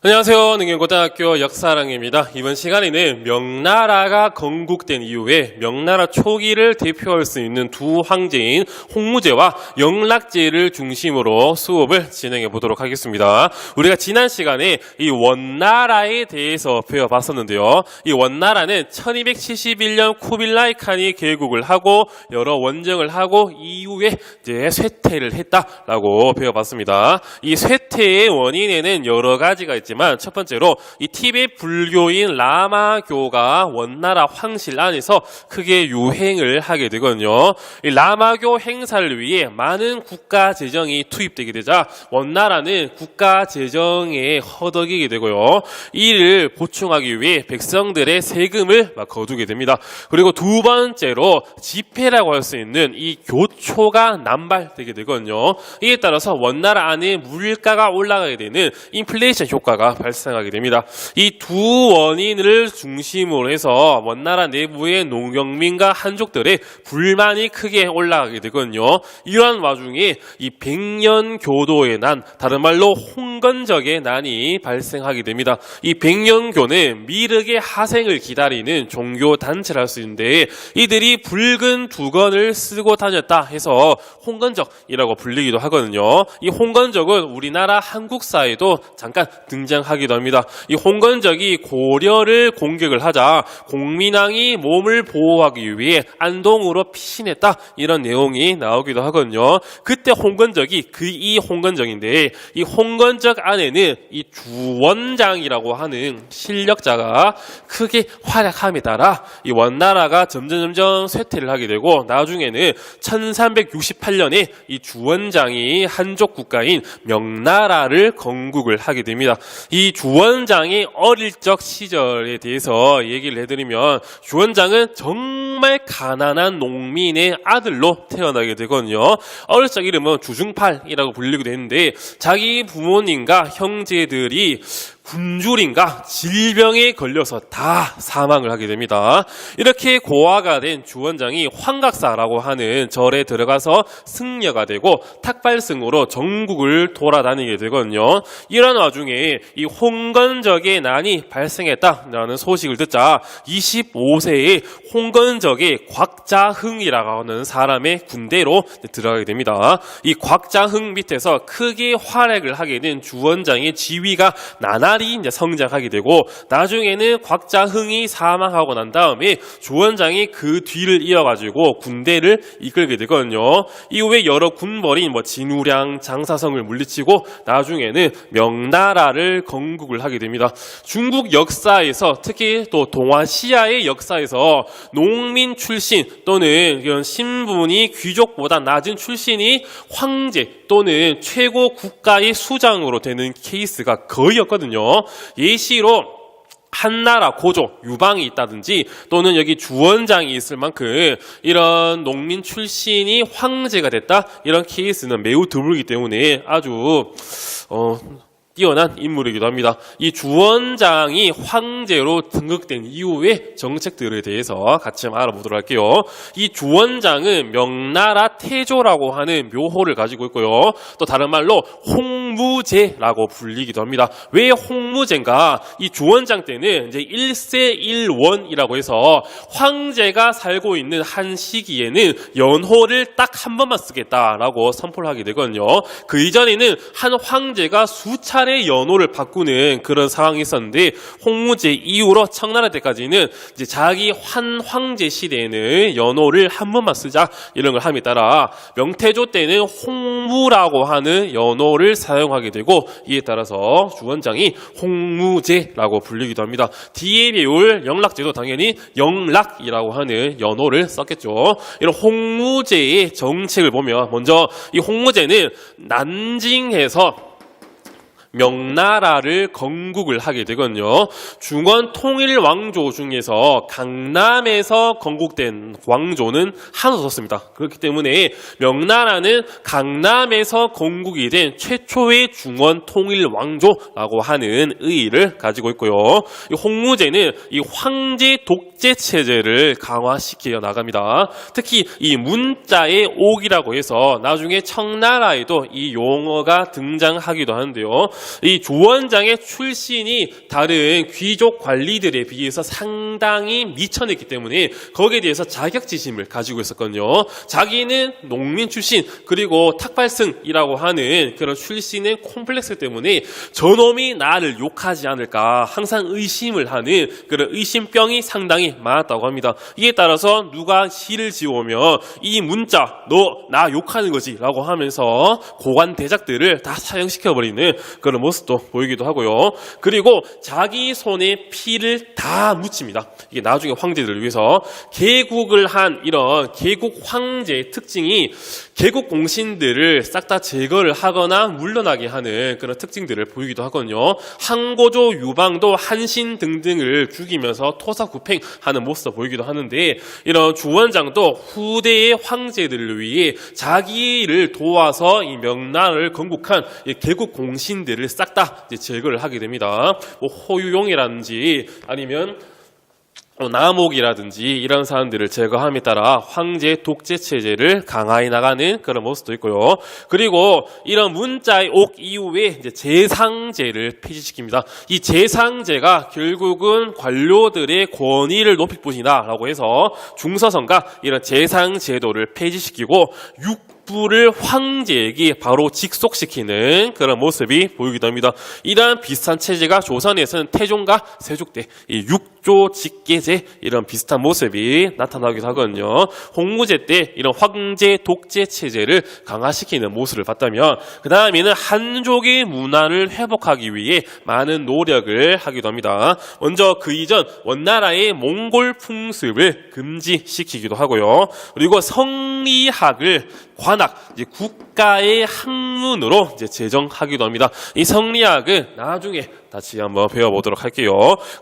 안녕하세요. 능경고등학교 역사랑입니다. 이번 시간에는 명나라가 건국된 이후에 명나라 초기를 대표할 수 있는 두 황제인 홍무제와 영락제를 중심으로 수업을 진행해 보도록 하겠습니다. 우리가 지난 시간에 이 원나라에 대해서 배워봤었는데요. 이 원나라는 1271년 쿠빌라이 칸이 개국을 하고 여러 원정을 하고 이후에 이제 쇠퇴를 했다라고 배워봤습니다. 이 쇠퇴의 원인에는 여러 가지가 있지만 첫 번째로 이 티베트 불교인 라마교가 원나라 황실 안에서 크게 유행을 하게 되거든요. 이 라마교 행사를 위해 많은 국가 재정이 투입되게 되자 원나라는 국가 재정에 허덕이게 되고요. 이를 보충하기 위해 백성들의 세금을 거두게 됩니다. 그리고 두 번째로 지폐라고 할 수 있는 이 교초가 남발되게 되거든요. 이에 따라서 원나라 안에 물가가 올라가게 되는 인플레이션 효과가 발생하게 됩니다. 이 두 원인을 중심으로 해서 원나라 내부의 농경민과 한족들의 불만이 크게 올라가게 되거든요. 이러한 와중에 이 백년교도의 난, 다른 말로 홍건적의 난이 발생하게 됩니다. 이 백년교는 미륵의 하생을 기다리는 종교 단체를 할 수 있는데 이들이 붉은 두건을 쓰고 다녔다 해서 홍건적이라고 불리기도 하거든요. 이 홍건적은 우리나라 한국사에도 잠깐 등장하기도 합니다. 이 홍건적이 고려를 공격을 하자 공민왕이 몸을 보호하기 위해 안동으로 피신했다 이런 내용이 나오기도 하거든요. 그때 홍건적이 이 홍건적인데 이 홍건적 안에는 이 주원장이라고 하는 실력자가 크게 활약함에 따라 이 원나라가 점점 쇠퇴를 하게 되고 나중에는 1368년에 이 주원장이 한족 국가인 명나라를 건국을 하게 됩니다. 이 주원장의 어릴 적 시절에 대해서 얘기를 해드리면 주원장은 정말 가난한 농민의 아들로 태어나게 되거든요. 어릴 적 이름은 주중팔이라고 불리기도 했는데 자기 부모님과 형제들이 굶주림과 질병에 걸려서 다 사망을 하게 됩니다. 이렇게 고아가 된 주원장이 환각사라고 하는 절에 들어가서 승려가 되고 탁발승으로 전국을 돌아다니게 되거든요. 이런 와중에 이 홍건적의 난이 발생했다라는 소식을 듣자 25세의 홍건적의 곽자흥이라고 하는 사람의 군대로 들어가게 됩니다. 이 곽자흥 밑에서 크게 활약을 하게 된 주원장의 지위가 나날이 이제 성장하게 되고 나중에는 곽자흥이 사망하고 난 다음에 주원장이 그 뒤를 이어가지고 군대를 이끌게 되거든요. 이후에 여러 군벌인 진우량, 장사성을 물리치고 나중에는 명나라를 건국을 하게 됩니다. 중국 역사에서 특히 또 동아시아의 역사에서 농민 출신 또는 이런 신분이 귀족보다 낮은 출신이 황제 또는 최고 국가의 수장으로 되는 케이스가 거의 없거든요. 예시로 한나라 고조, 유방이 있다든지 또는 여기 주원장이 있을 만큼 이런 농민 출신이 황제가 됐다 이런 케이스는 매우 드물기 때문에 아주 뛰어난 인물이기도 합니다. 이 주원장이 황제로 등극된 이후의 정책들에 대해서 같이 한번 알아보도록 할게요. 이 주원장은 명나라 태조라고 하는 묘호를 가지고 있고요. 또 다른 말로 홍무제라고 불리기도 합니다. 왜 홍무제인가? 이 주원장 때는 이제 1세 1원이라고 해서 황제가 살고 있는 한 시기에는 연호를 딱 한 번만 쓰겠다라고 선포를 하게 되거든요. 그 이전에는 한 황제가 수차례 연호를 바꾸는 그런 상황이 있었는데 홍무제 이후로 청나라 때까지는 이제 자기 한 황제 시대에는 연호를 한 번만 쓰자 이런 걸 함에 따라 명태조 때는 홍무라고 하는 연호를 사용하게 되고 이에 따라서 주원장이 홍무제라고 불리기도 합니다. 뒤에 배울 영락제도 당연히 영락이라고 하는 연호를 썼겠죠. 이런 홍무제의 정책을 보면 먼저 이 홍무제는 난징에서 명나라를 건국을 하게 되거든요. 중원 통일 왕조 중에서 강남에서 건국된 왕조는 하나도 없습니다. 그렇기 때문에 명나라는 강남에서 건국이 된 최초의 중원 통일 왕조라고 하는 의의를 가지고 있고요. 이 홍무제는 이 황제 독재 체제를 강화시켜 나갑니다. 특히 이 문자의 옥이라고 해서 나중에 청나라에도 이 용어가 등장하기도 하는데요. 이 주원장의 출신이 다른 귀족 관리들에 비해서 상당히 미천했기 때문에 거기에 대해서 자격지심을 가지고 있었거든요. 자기는 농민 출신 그리고 탁발승이라고 하는 그런 출신의 콤플렉스 때문에 저놈이 나를 욕하지 않을까 항상 의심을 하는 그런 의심병이 상당히 많았다고 합니다. 이에 따라서 누가 시를 지어오면 이 문자 너 나 욕하는 거지 라고 하면서 고관 대작들을 다 사형시켜버리는 그런 모습도 보이기도 하고요. 그리고 자기 손에 피를 다 묻힙니다. 이게 나중에 황제들을 위해서 개국을 한 이런 개국 황제의 특징이 개국 공신들을 싹 다 제거를 하거나 물러나게 하는 그런 특징들을 보이기도 하거든요. 항고조 유방도 한신 등등을 죽이면서 토사구팽하는 모습도 보이기도 하는데 이런 주원장도 후대의 황제들을 위해 자기를 도와서 이 명나라를 건국한 이 개국 공신들을 싹 다 제거를 하게 됩니다. 뭐 호유용이라든지 아니면 남옥이라든지 이런 사람들을 제거함에 따라 황제 독재 체제를 강화해 나가는 그런 모습도 있고요. 그리고 이런 문자의 옥 이후에 이제 재상제를 폐지시킵니다. 이 재상제가 결국은 관료들의 권위를 높일 뿐이다라고 해서 중서성과 이런 재상제도를 폐지시키고 부를 황제에게 바로 직속시키는 그런 모습이 보이기도 합니다. 이러한 비슷한 체제가 조선에서는 태종과 세종 때 이 육조 직계제 이런 비슷한 모습이 나타나기도 하거든요. 홍무제 때 이런 황제 독재 체제를 강화시키는 모습을 봤다면 그 다음에는 한족의 문화를 회복하기 위해 많은 노력을 하기도 합니다. 먼저 그 이전 원나라의 몽골 풍습을 금지시키기도 하고요. 그리고 성리학을 관학, 이제 국가의 학문으로 이제 제정하기도 합니다. 이 성리학은 나중에 다시 한번 배워보도록 할게요.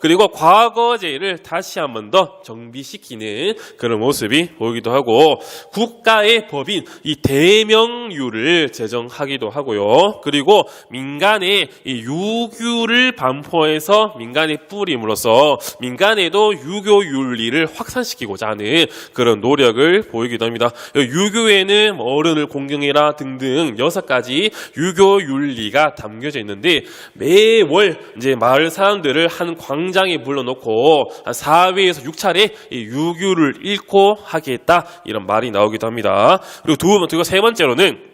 그리고 과거제를 다시 한번 더 정비시키는 그런 모습이 보이기도 하고 국가의 법인 이 대명유를 제정하기도 하고요. 그리고 민간에 이 유교를 반포해서 민간에 뿌림으로써 민간에도 유교 윤리를 확산시키고자 하는 그런 노력을 보이기도 합니다. 유교에는 어른을 공경해라 등등 6가지 유교 윤리가 담겨져 있는데 매월 이제 마을 사람들을 한 광장에 불러놓고 한 4회에서 6차례 유교를 읽고 하겠다 이런 말이 나오기도 합니다. 그리고 세 번째로는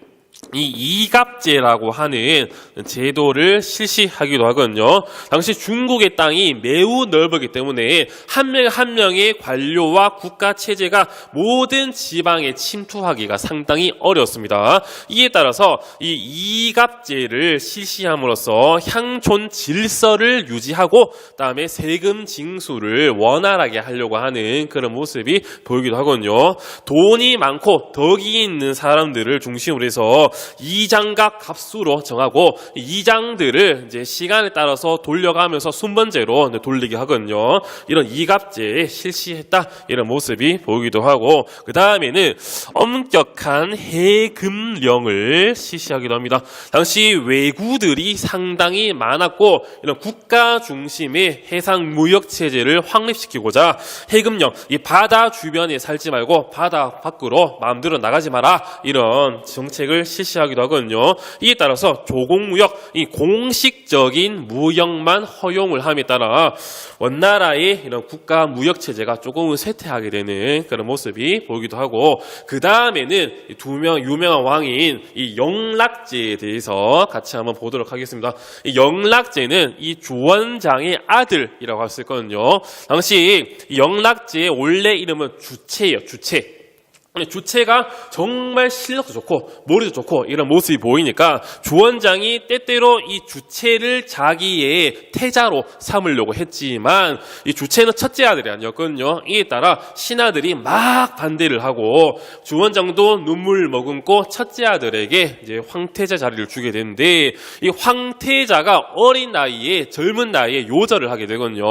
이 이갑제라고 하는 제도를 실시하기도 하거든요. 당시 중국의 땅이 매우 넓었기 때문에 한 명 한 명의 관료와 국가 체제가 모든 지방에 침투하기가 상당히 어려웠습니다. 이에 따라서 이 이갑제를 실시함으로써 향촌 질서를 유지하고 그다음에 세금 징수를 원활하게 하려고 하는 그런 모습이 보이기도 하거든요. 돈이 많고 덕이 있는 사람들을 중심으로 해서 이장각 값수로 정하고 이장들을 이제 시간에 따라서 돌려가면서 순번제로 돌리게 하거든요. 이런 이갑제에 실시했다 이런 모습이 보이기도 하고 그 다음에는 엄격한 해금령을 실시하기도 합니다. 당시 왜구들이 상당히 많았고 이런 국가 중심의 해상 무역 체제를 확립시키고자 해금령 이 바다 주변에 살지 말고 바다 밖으로 마음대로 나가지 마라 이런 정책을 실시하기도 하거든요. 이에 따라서 조공무역, 이 공식적인 무역만 허용을 함에 따라 원나라의 이런 국가 무역 체제가 조금은 쇠퇴하게 되는 그런 모습이 보이기도 하고 그 다음에는 두 명 유명한 왕인 이 영락제에 대해서 같이 한번 보도록 하겠습니다. 이 영락제는 이 주원장의 아들이라고 할 수 있거든요. 당시 이 영락제의 원래 이름은 주체예요. 주체가 정말 실력도 좋고 머리도 좋고 이런 모습이 보이니까 주원장이 때때로 이 주체를 자기의 태자로 삼으려고 했지만 이 주체는 첫째 아들이 아니었거든요. 이에 따라 신하들이 막 반대를 하고 주원장도 눈물 머금고 첫째 아들에게 이제 황태자 자리를 주게 되는데 이 황태자가 어린 나이에 젊은 나이에 요절을 하게 되거든요.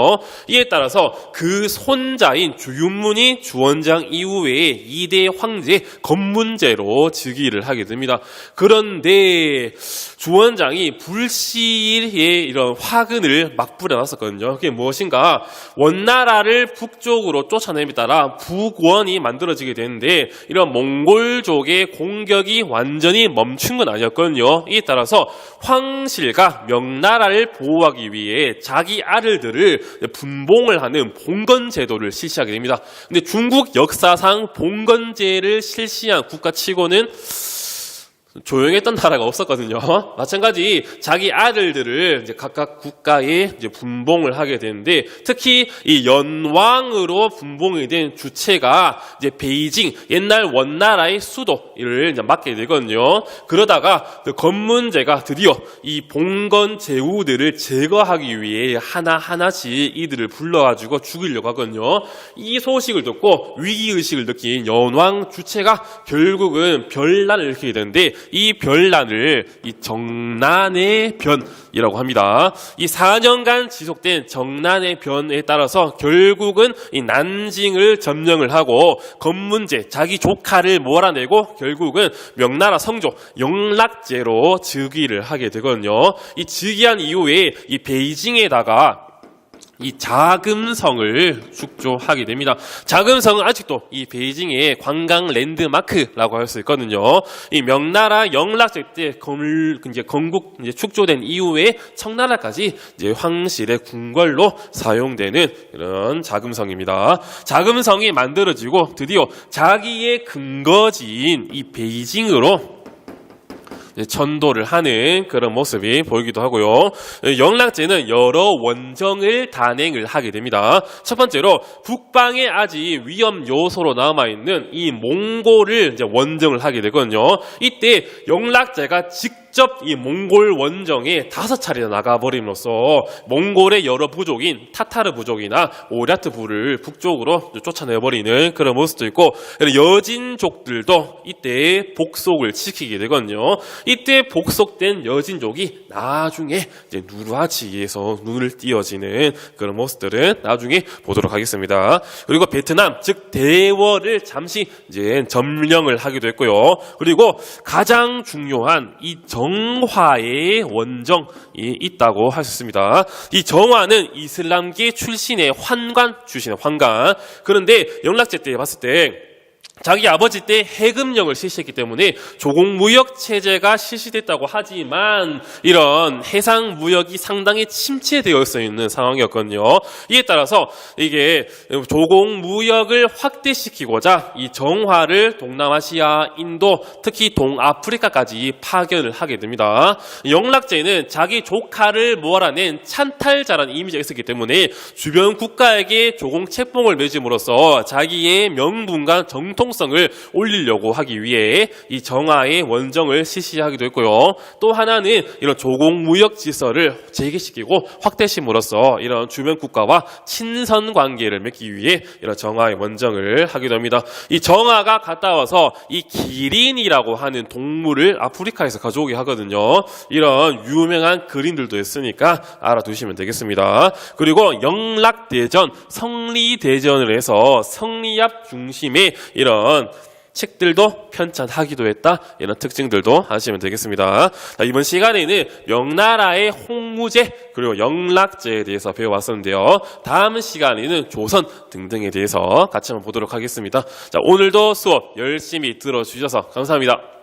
이에 따라서 그 손자인 주윤문이 주원장 이후에 2대 황제 검문제로 즉위를 하게 됩니다. 그런데 주원장이 불시에 이런 화근을 막 부려놨었거든요. 그게 무엇인가? 원나라를 북쪽으로 쫓아냄에 따라 북원이 만들어지게 되는데 이런 몽골족의 공격이 완전히 멈춘 건 아니었거든요. 이에 따라서 황실과 명나라를 보호하기 위해 자기 아들들을 분봉을 하는 봉건제도를 실시하게 됩니다. 근데 중국 역사상 봉건제를 실시한 국가치고는 조용했던 나라가 없었거든요. 마찬가지 자기 아들들을 이제 각각 국가에 이제 분봉을 하게 되는데 특히 이 연왕으로 분봉이 된 주체가 이제 베이징 옛날 원나라의 수도를 이제 맡게 되거든요. 그러다가 그 검문제가 드디어 이 봉건 제후들을 제거하기 위해 하나하나씩 이들을 불러가지고 죽이려고 하거든요. 이 소식을 듣고 위기의식을 느낀 연왕 주체가 결국은 변란을 일으키게 되는데 이 변란을 이 정난의 변이라고 합니다. 이 4년간 지속된 정난의 변에 따라서 결국은 이 난징을 점령을 하고 검문제 자기 조카를 몰아내고 결국은 명나라 성조 영락제로 즉위를 하게 되거든요. 이 즉위한 이후에 이 베이징에다가 이 자금성을 축조하게 됩니다. 자금성은 아직도 이 베이징의 관광 랜드마크라고 할 수 있거든요. 이 명나라 영락제 때 이제 건국 이제 축조된 이후에 청나라까지 이제 황실의 궁궐로 사용되는 이런 자금성입니다. 자금성이 만들어지고 드디어 자기의 근거지인 이 베이징으로 천도를 하는 그런 모습이 보이기도 하고요. 영락제는 여러 원정을 단행을 하게 됩니다. 첫 번째로 북방에 아직 위험 요소로 남아있는 이 몽골을 이제 원정을 하게 되거든요. 이때 영락제가 직접 이 몽골 원정에 5차례나 나가버림으로써 몽골의 여러 부족인 타타르 부족이나 오랴트 부를 북쪽으로 쫓아내버리는 그런 모습도 있고 여진족들도 이때 복속을 지키게 되거든요. 이때 복속된 여진족이 나중에 이제 누르하치에서 눈을 띄어지는 그런 모습들은 나중에 보도록 하겠습니다. 그리고 베트남 즉 대월을 잠시 이제 점령을 하기도 했고요. 그리고 가장 중요한 이 정화의 원정이 있다고 할 수 있습니다. 이 정화는 이슬람계 출신의 환관 출신의 환관. 그런데 영락제 때 봤을 때 자기 아버지 때 해금령을 실시했기 때문에 조공무역 체제가 실시됐다고 하지만 이런 해상 무역이 상당히 침체되어 있는 상황이었거든요. 이에 따라서 이게 조공무역을 확대시키고자 이 정화를 동남아시아, 인도, 특히 동아프리카까지 파견을 하게 됩니다. 영락제는 자기 조카를 몰아낸 찬탈자라는 이미지가 있었기 때문에 주변 국가에게 조공 책봉을 맺음으로써 자기의 명분과 정통 성을 올리려고 하기 위해 이 정화의 원정을 실시하기도 했고요. 또 하나는 이런 조공무역 질서를 재개시키고 확대심으로써 이런 주변 국가와 친선 관계를 맺기 위해 이런 정화의 원정을 하기도 합니다. 이 정화가 갔다 와서 이 기린이라고 하는 동물을 아프리카에서 가져오게 하거든요. 이런 유명한 그림들도 있으니까 알아두시면 되겠습니다. 그리고 영락대전, 성리대전을 해서 성리압 중심의 이런 책들도 편찬하기도 했다. 이런 특징들도 아시면 되겠습니다. 자, 이번 시간에는 명나라의 홍무제 그리고 영락제에 대해서 배워왔었는데요. 다음 시간에는 조선 등등에 대해서 같이 한번 보도록 하겠습니다. 자, 오늘도 수업 열심히 들어주셔서 감사합니다.